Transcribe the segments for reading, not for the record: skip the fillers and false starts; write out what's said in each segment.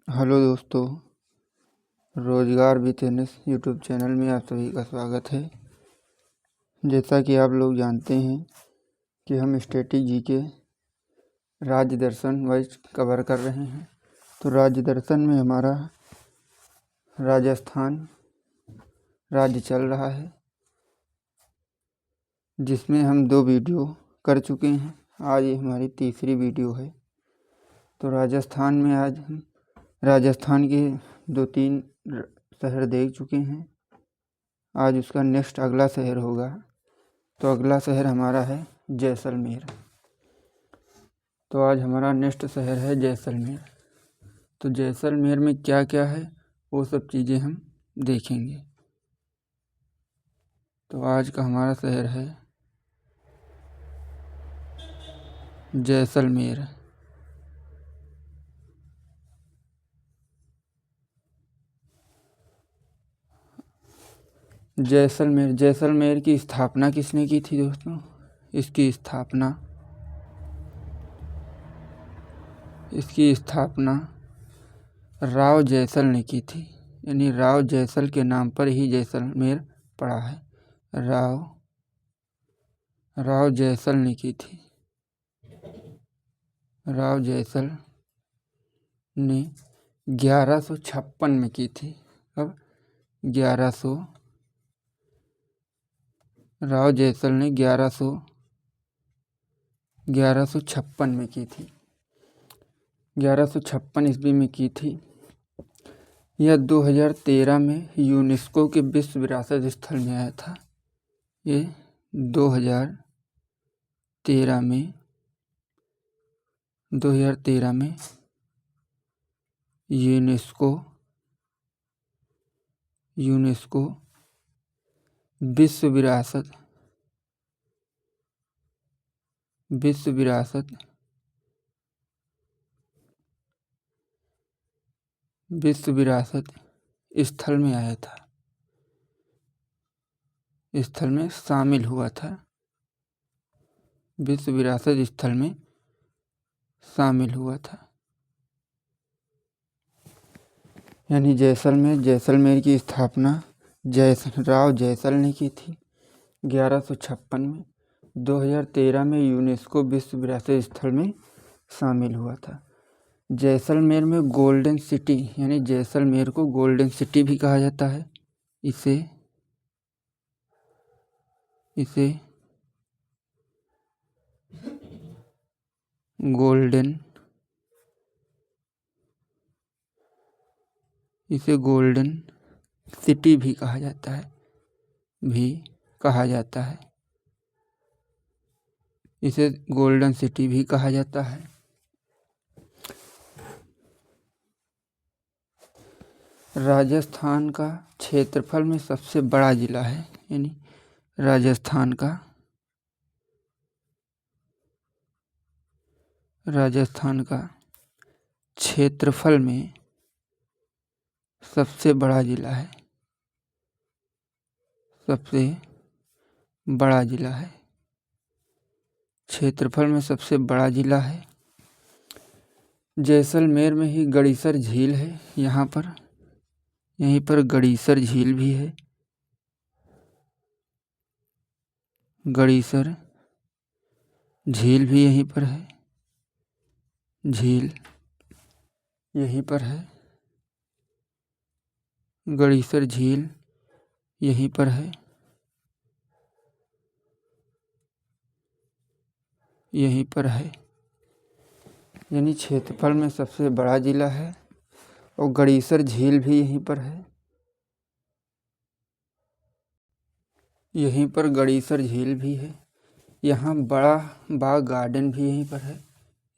Hello दोस्तों, रोजगार with NS YouTube channel में आप सभी का स्वागत है। जैसा कि आप लोग जानते हैं कि हम स्टैटिक जीके राज्य दर्शन वाइज कवर कर रहे हैं। तो राज्य दर्शन में हमारा राजस्थान राज्य चल रहा है, जिसमें हम 2 वीडियो कर चुके हैं। आज ये हमारी तीसरी वीडियो है। तो राजस्थान में आज हम राजस्थान के 2-3 शहर देख चुके हैं। आज उसका नेक्स्ट अगला शहर होगा। तो अगला शहर हमारा है जैसलमेर। तो आज हमारा नेक्स्ट शहर है जैसलमेर। तो जैसलमेर में क्या क्या है वो सब चीज़ें हम देखेंगे। तो आज का हमारा शहर है जैसलमेर। जैसलमेर की स्थापना किसने की थी दोस्तों? इसकी स्थापना राव जैसल ने की थी। यानी राव जैसल के नाम पर ही जैसलमेर पड़ा है। राव जैसल ने की थी। राव जैसल ने 1156 में की थी। अब 1100 राव जैसल ने 1156 में की थी। 1156 ईस्वी में की थी। यह 2013 में यूनेस्को के विश्व विरासत स्थल में आया था। ये 2013 में यूनेस्को विश्व विरासत स्थल में आया था। स्थल में शामिल हुआ था। विश्व विरासत स्थल में शामिल हुआ था। यानी जैसलमेर की स्थापना राव जैसल ने की थी 1156 में। 2013 में यूनेस्को विश्व विरासत स्थल में शामिल हुआ था। जैसलमेर में गोल्डन सिटी, यानी जैसलमेर को गोल्डन सिटी भी कहा जाता है। इसे गोल्डन सिटी भी कहा जाता है। इसे गोल्डन सिटी भी कहा जाता है। राजस्थान का क्षेत्रफल में सबसे बड़ा जिला है। यानी राजस्थान का क्षेत्रफल में सबसे बड़ा जिला है। क्षेत्रफल में सबसे बड़ा जिला है। जैसलमेर में ही गड़ीसर झील है। यहीं पर गड़ीसर झील भी है। गड़ीसर झील भी यहीं पर है। गड़ीसर झील यहीं पर है। यानी क्षेत्रफल में सबसे बड़ा जिला है और गड़ीसर झील भी यहीं पर है। यहीं पर गड़ीसर झील भी है। यहाँ बड़ा बाग गार्डन भी यहीं पर है।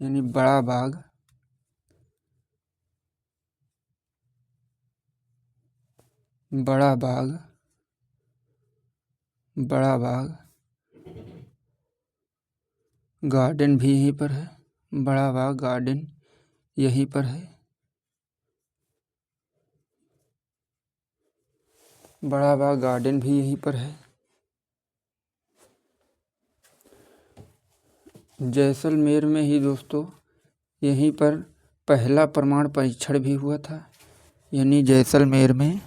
यानी बड़ा बाग गार्डन भी यहीं पर है। बड़ा बाग गार्डन यहीं पर है। बड़ा बाग गार्डन भी यहीं पर है। जैसलमेर में ही दोस्तों यहीं पर पहला परमाणु परीक्षण भी हुआ था, यानी जैसलमेर में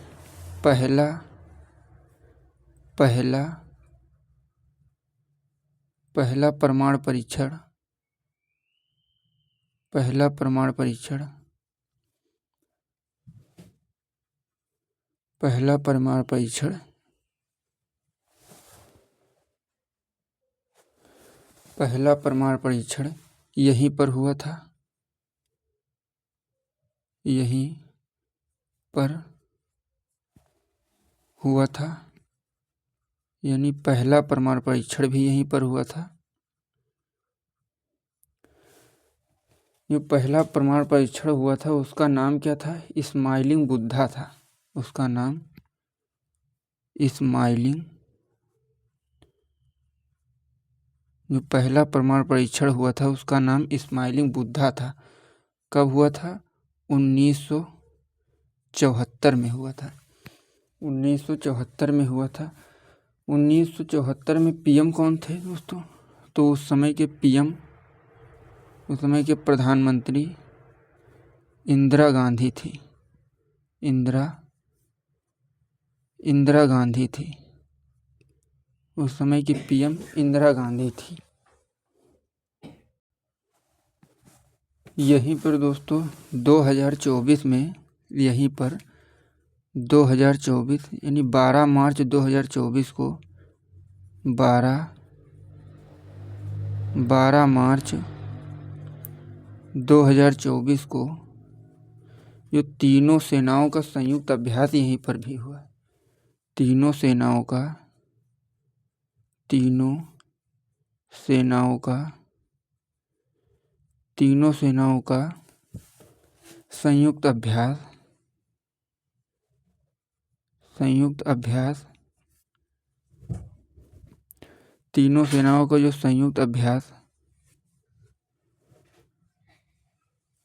पहला परमाणु परीक्षण यहीं पर हुआ था, यानी पहला परमाणु परीक्षण भी यहीं पर हुआ था। जो पहला परमाणु परीक्षण हुआ था उसका नाम क्या था? स्माइलिंग बुद्धा था। उसका नाम जो पहला परमाणु परीक्षण हुआ था उसका नाम स्माइलिंग बुद्धा था। कब हुआ था? 1974 में हुआ था। 1974 में हुआ था। 1974 में पीएम कौन थे दोस्तों? तो उस समय के प्रधानमंत्री इंदिरा गांधी थी। इंदिरा गांधी थी। उस समय की पीएम इंदिरा गांधी थी। यहीं पर दोस्तों 2024 में, यहीं पर 2024 यानी 12 मार्च 2024 को 12 मार्च 2024 को जो तीनों सेनाओं का संयुक्त अभ्यास यहीं पर भी हुआ। तीनों सेनाओं का संयुक्त अभ्यास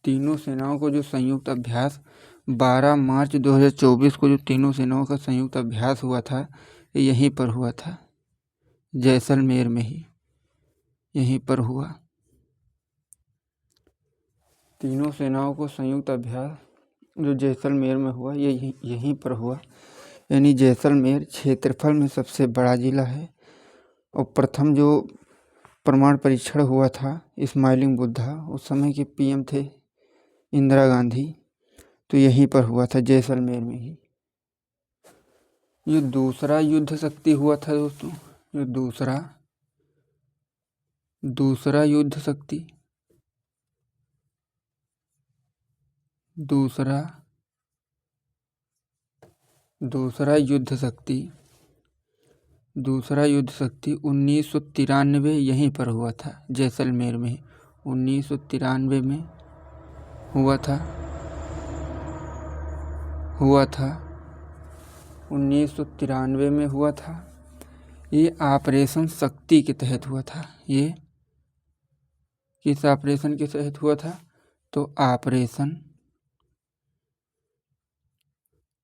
तीनों सेनाओं का जो संयुक्त अभ्यास 12 मार्च 2024 को जो तीनों सेनाओं का संयुक्त अभ्यास हुआ था, यहीं पर हुआ था, जैसलमेर में ही यहीं पर हुआ। तीनों सेनाओं को संयुक्त अभ्यास जो जैसलमेर में हुआ, ये यहीं पर हुआ। यानी जैसलमेर क्षेत्रफल में सबसे बड़ा जिला है। और प्रथम जो परमाणु परीक्षण हुआ था स्माइलिंग बुद्धा, उस समय के पीएम थे इंदिरा गांधी, तो यहीं पर हुआ था, जैसलमेर में ही। ये दूसरा युद्ध शक्ति हुआ था दोस्तों। जो दूसरा युद्ध शक्ति दूसरा युद्ध शक्ति 1993 यहीं पर हुआ था, जैसलमेर में। 1993 में हुआ था 1993 में हुआ था। ये ऑपरेशन शक्ति के तहत हुआ था। ये किस ऑपरेशन के तहत हुआ था? तो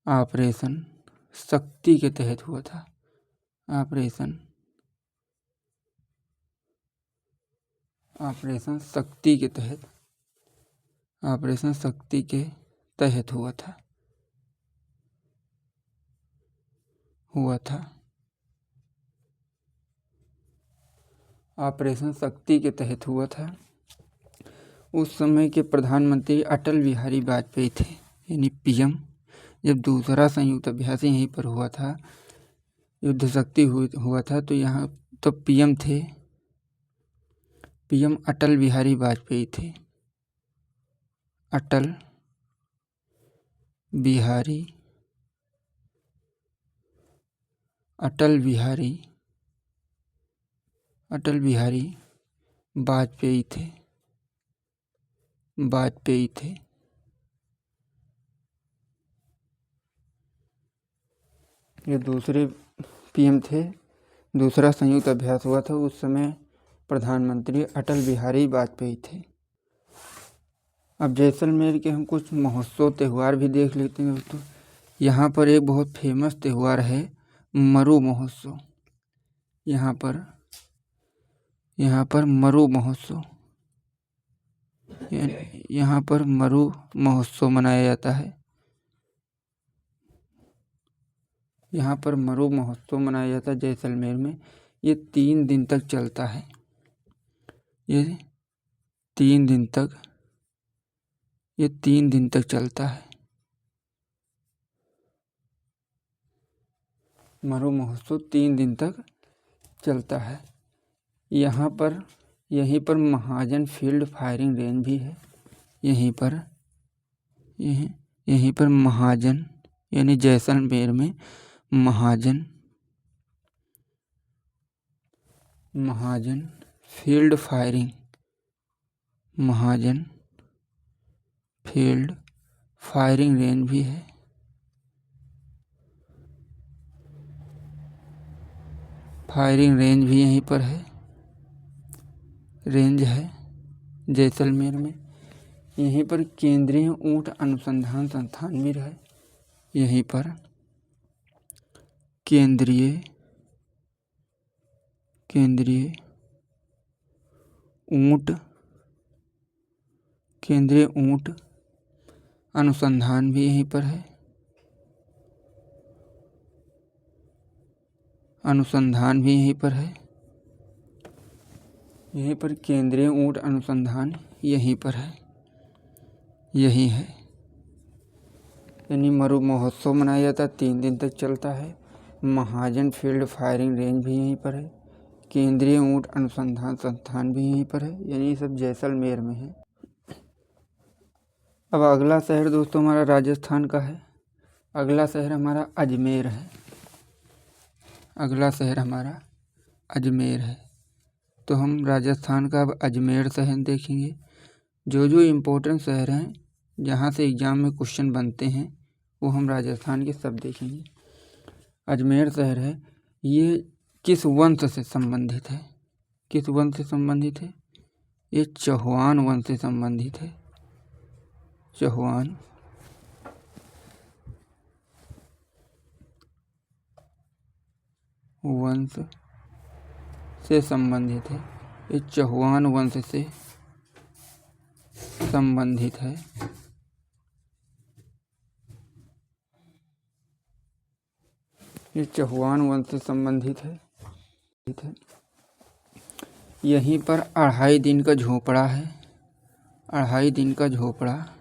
ऑपरेशन शक्ति के तहत हुआ था। ऑपरेशन शक्ति के तहत हुआ था। ऑपरेशन शक्ति के तहत हुआ था। उस समय के प्रधानमंत्री अटल बिहारी वाजपेयी थे, यानी पीएम। जब दूसरा संयुक्त अभ्यास यहीं पर हुआ था, युद्ध शक्ति हुआ था, तो यहाँ तो पीएम थे, पीएम अटल बिहारी वाजपेयी थे। अटल बिहारी वाजपेयी थे। ये दूसरे पीएम थे। दूसरा संयुक्त अभ्यास हुआ था, उस समय प्रधानमंत्री अटल बिहारी वाजपेयी थे। अब जैसलमेर के हम कुछ महोत्सव त्यौहार भी देख लेते हैं दोस्तों। यहाँ पर एक बहुत फेमस त्यौहार है मरु महोत्सव। यहाँ पर मरु महोत्सव यहाँ पर मरु महोत्सव मनाया जाता है। यहाँ पर मरु महोत्सव मनाया जाता है जैसलमेर में। ये 3 दिन तक चलता है। ये 3 दिन तक चलता है। मरु महोत्सव 3 दिन तक चलता है। यहीं पर महाजन फील्ड फायरिंग रेंज भी है। यहीं पर महाजन यानी जैसलमेर में महाजन फील्ड फायरिंग रेंज भी है। फायरिंग रेंज भी यहीं पर है। रेंज है जैसलमेर में। यहीं पर केंद्रीय ऊंट अनुसंधान संस्थान भी है। यहीं पर केंद्रीय ऊंट अनुसंधान भी यहीं पर है। यहीं पर केंद्रीय ऊंट अनुसंधान यहीं पर है। यही है। यानी मरु महोत्सव मनाया जाता है, 3 दिन तक चलता है। महाजन फील्ड फायरिंग रेंज भी यहीं पर है। केंद्रीय ऊंट अनुसंधान संस्थान भी यहीं पर है। यानी ये सब जैसलमेर में है। अब अगला शहर दोस्तों हमारा राजस्थान का है। अगला शहर हमारा अजमेर है। तो हम राजस्थान का अब अजमेर शहर देखेंगे। जो इम्पोर्टेंट शहर हैं जहाँ से एग्जाम में क्वेश्चन बनते हैं वो हम राजस्थान के सब देखेंगे। अजमेर शहर है, ये किस वंश से संबंधित है? ये चौहान वंश से संबंधित है। चौहान वंश से संबंधित है। ये चौहान वंश से संबंधित है। यहीं पर 2.5 दिन का झोपड़ा है। 2.5 दिन का झोपड़ा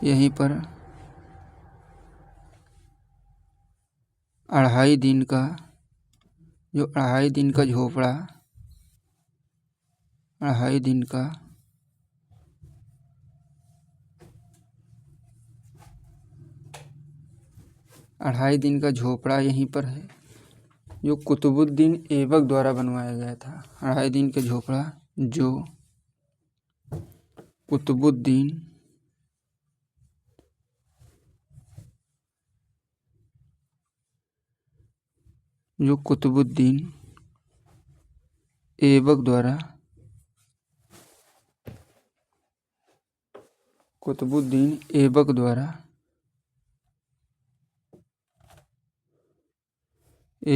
यहीं पर 2.5 दिन का झोपड़ा 2.5 दिन का झोपड़ा यहीं पर है, जो कुतुबुद्दीन ऐबक द्वारा बनवाया गया था। 2.5 दिन का झोपड़ा जो कुतुबुद्दीन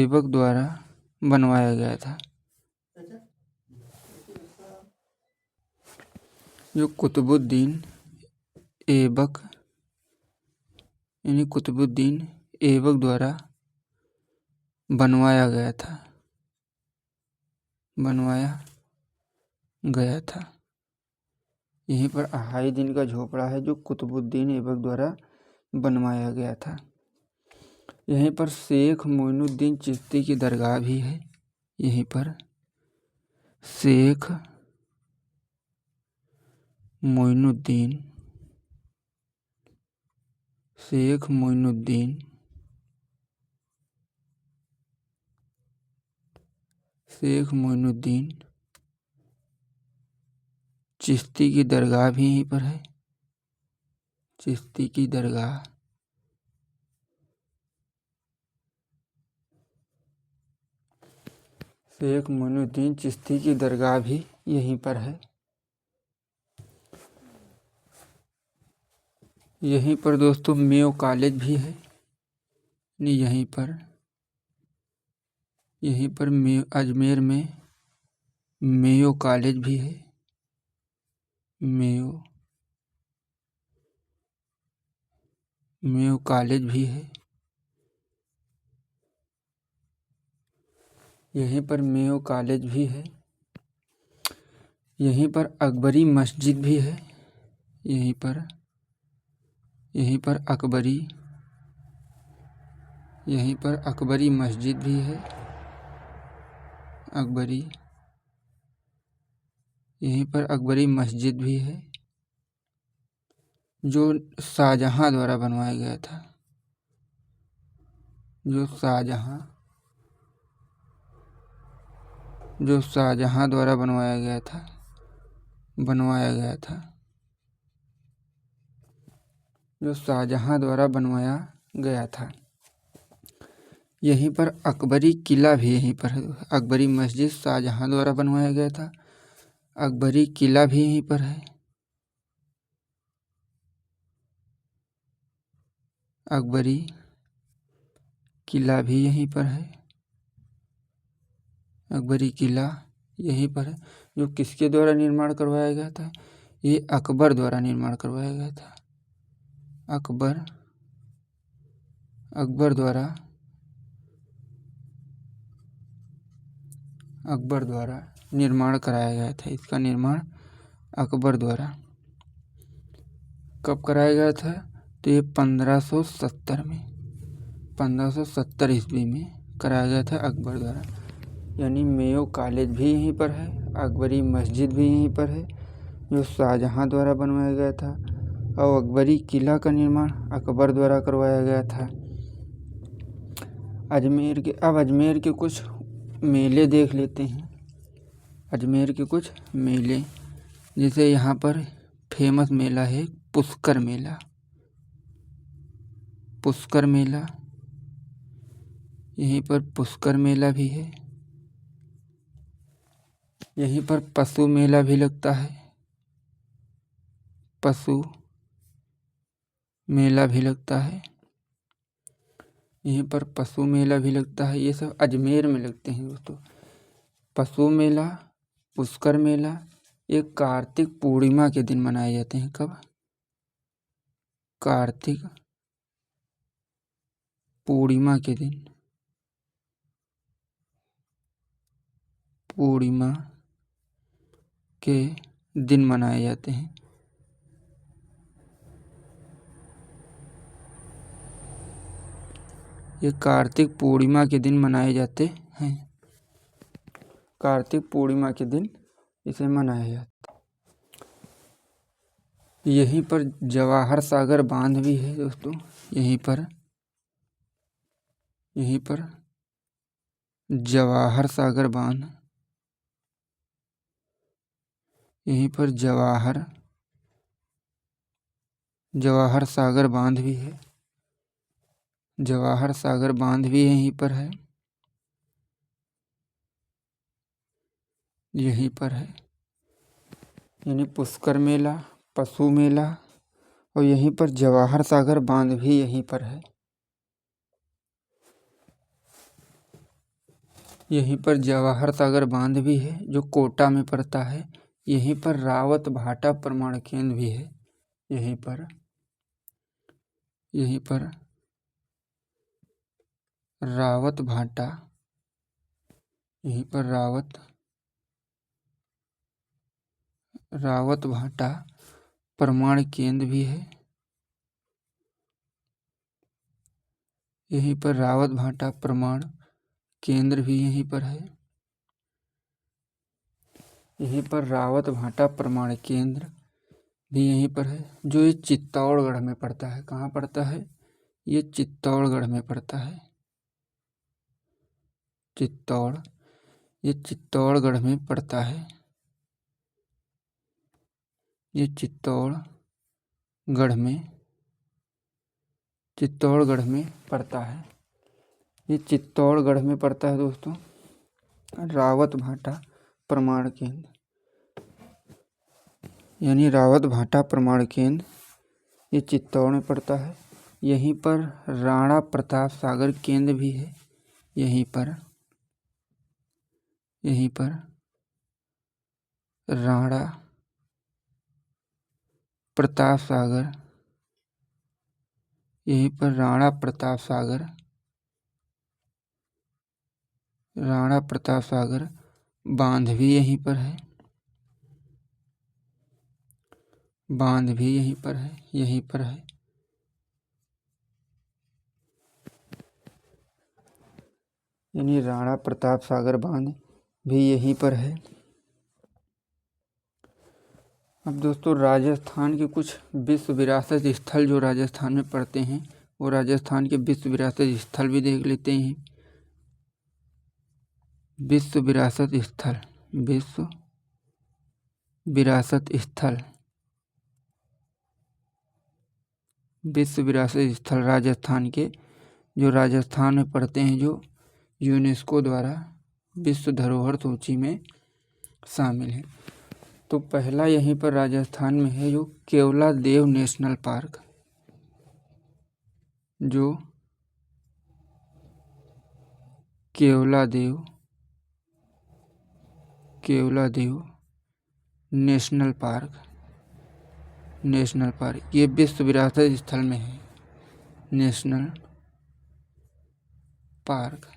ऐबक द्वारा बनवाया गया था। जो कुतुबुद्दीन ऐबक द्वारा बनवाया गया था। यहीं पर 2.5 दिन का झोपड़ा है जो कुतुबुद्दीन ऐबक द्वारा बनवाया गया था। यहीं पर शेख मोइनुद्दीन चिश्ती की दरगाह भी है। यहीं पर शेख मोइनुद्दीन चिश्ती की दरगाह भी यहीं पर है। चिश्ती की दरगाह शेख मोइनुद्दीन चिश्ती की दरगाह भी यहीं पर है। यहीं पर दोस्तों मेयो कॉलेज भी है। यहीं पर अजमेर में मेयो कॉलेज भी है। मेयो कॉलेज भी है। यहीं पर मेयो कॉलेज भी है। यहीं पर अकबरी मस्जिद भी है। यहीं पर अकबरी मस्जिद भी है। यहीं पर अकबरी मस्जिद भी है, जो शाहजहां द्वारा बनवाया गया था। जो शाहजहां द्वारा बनवाया गया था। यहीं पर अकबरी किला भी यहीं पर है। अकबरी मस्जिद शाहजहां द्वारा बनवाया गया था। अकबरी किला भी यहीं पर है। अकबरी किला भी यहीं पर है। अकबरी किला यहीं पर है, जो किसके द्वारा निर्माण करवाया गया था? ये अकबर द्वारा निर्माण करवाया गया था। अकबर द्वारा निर्माण कराया गया था। इसका निर्माण अकबर द्वारा कब कराया गया था? तो ये 1570 ईस्वी में कराया गया था अकबर द्वारा। यानी मेयो कॉलेज भी यहीं पर है, अकबरी मस्जिद भी यहीं पर है, जो शाहजहां द्वारा बनवाया गया था, और अकबरी किला का निर्माण अकबर द्वारा करवाया गया था। अब अजमेर के कुछ मेले देख लेते हैं। अजमेर के कुछ मेले, जैसे यहाँ पर फेमस मेला है पुष्कर मेला। यहीं पर पुष्कर मेला भी है। यहीं पर पशु मेला भी लगता है। यहीं पर पशु मेला भी लगता है। ये सब अजमेर में लगते हैं दोस्तों। पशु मेला, पुष्कर मेला ये कार्तिक पूर्णिमा के दिन मनाए जाते हैं। कब? कार्तिक पूर्णिमा के दिन मनाए जाते हैं। ये कार्तिक पूर्णिमा के दिन मनाए जाते हैं। कार्तिक पूर्णिमा के दिन इसे मनाया जाता है। यहीं पर जवाहर सागर बांध भी है दोस्तों। यहीं पर जवाहर सागर बांध, यहीं पर जवाहर सागर बांध भी है। जवाहर सागर बांध भी यहीं पर है। यहीं पर है, यानी पुष्कर मेला, पशु मेला, और यहीं पर जवाहर सागर बांध भी यहीं पर है। यहीं पर जवाहर सागर बांध भी है, जो कोटा में पड़ता है। यहीं पर रावत भाटा प्रमाण केंद्र भी है। यहीं पर रावत भाटा, यहीं पर रावत भाटा प्रमाण केंद्र भी है। यहीं पर रावत भाटा प्रमाण केंद्र भी यहीं पर है। यहीं पर रावत भाटा प्रमाण केंद्र भी यहीं पर है, जो ये चित्तौड़गढ़ में पड़ता है। कहाँ पड़ता है? ये चित्तौड़गढ़ में पड़ता है। ये चित्तौड़गढ़ में पड़ता है। ये चित्तौड़गढ़ में पड़ता है। ये चित्तौड़गढ़ में पड़ता है दोस्तों, रावत भाटा प्रमाण केंद्र, यानी रावत भाटा प्रमाण केंद्र ये चित्तौड़ में पड़ता है। यहीं पर राणा प्रताप सागर केंद्र भी है। यहीं पर राणा प्रताप सागर, यहीं पर राणा प्रताप सागर, राणा प्रताप सागर बांध भी यहीं पर है, बांध भी यहीं पर है, यहीं पर है। यानी राणा प्रताप सागर बांध भी यहीं पर है। अब दोस्तों राजस्थान के कुछ विश्व विरासत स्थल जो राजस्थान में पड़ते हैं, वो राजस्थान के विश्व विरासत स्थल भी देख लेते हैं। विश्व विरासत स्थल, विश्व विरासत स्थल, विश्व विरासत स्थल राजस्थान के जो राजस्थान में पड़ते हैं, जो यूनेस्को द्वारा विश्व धरोहर सूची में शामिल है। तो पहला यहीं पर राजस्थान में है जो केवलादेव नेशनल पार्क, जो Keoladeo national park, national park ये विश्व विरासत स्थल में है। नेशनल पार्क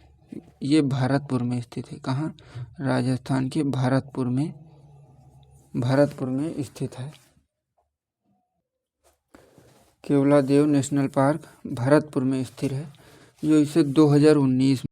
ये भरतपुर में स्थित है। कहाँ? राजस्थान के भरतपुर में स्थित है। केवलादेव नेशनल पार्क भरतपुर में स्थित है, जो इसे 2019